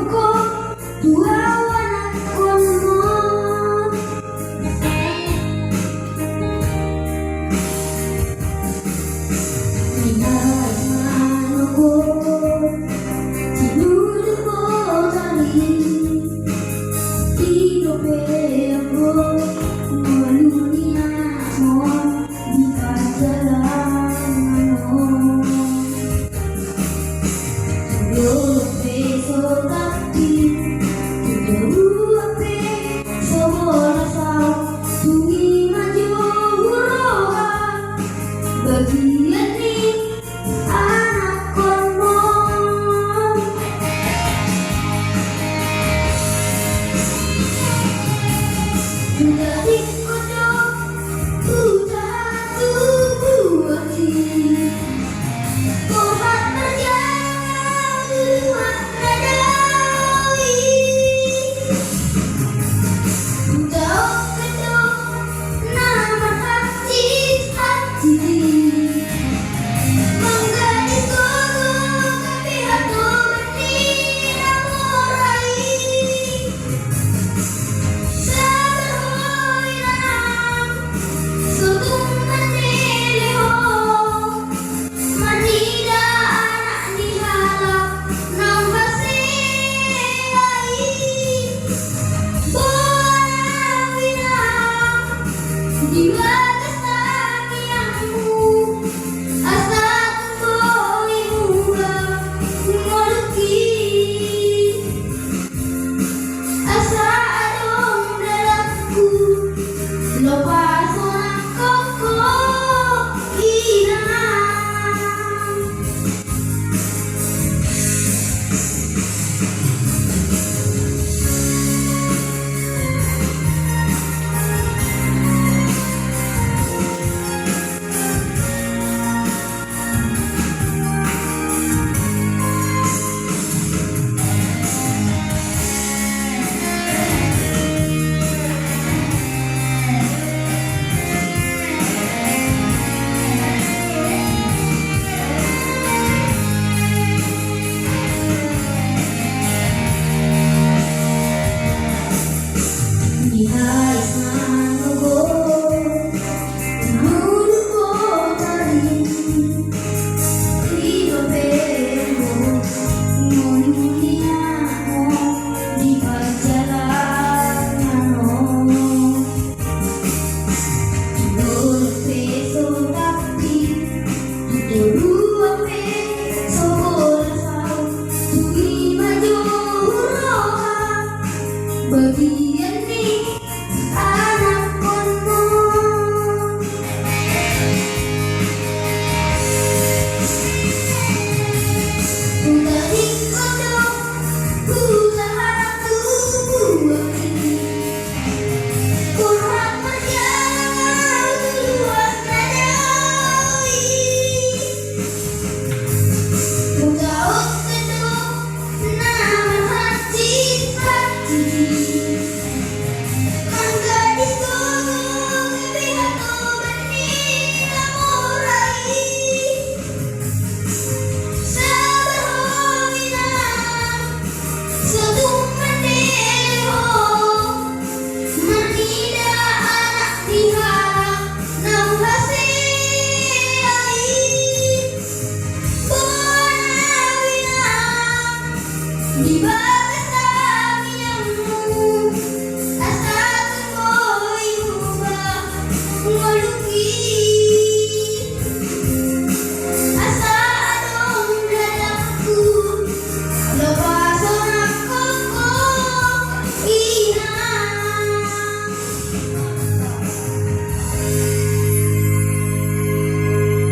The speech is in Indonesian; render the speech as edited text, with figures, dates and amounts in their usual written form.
Joko dua anak kono Minai manoko Tinuju kotari Tino peko Melunia semua di perjalanan Yo besok tapi bagian nih anak kono menjadi kodok usaha tubuh hati Tuhan terjauh luar radai jauh kedok nama hati di batas tangianmu asa tumbuh moluki asa adong dalamku lepas orang koko hilang bagian nih anak kono menjadi kodok usaha tubuh hati Tuhan terjauh luar radai menjauh kedok nama hati di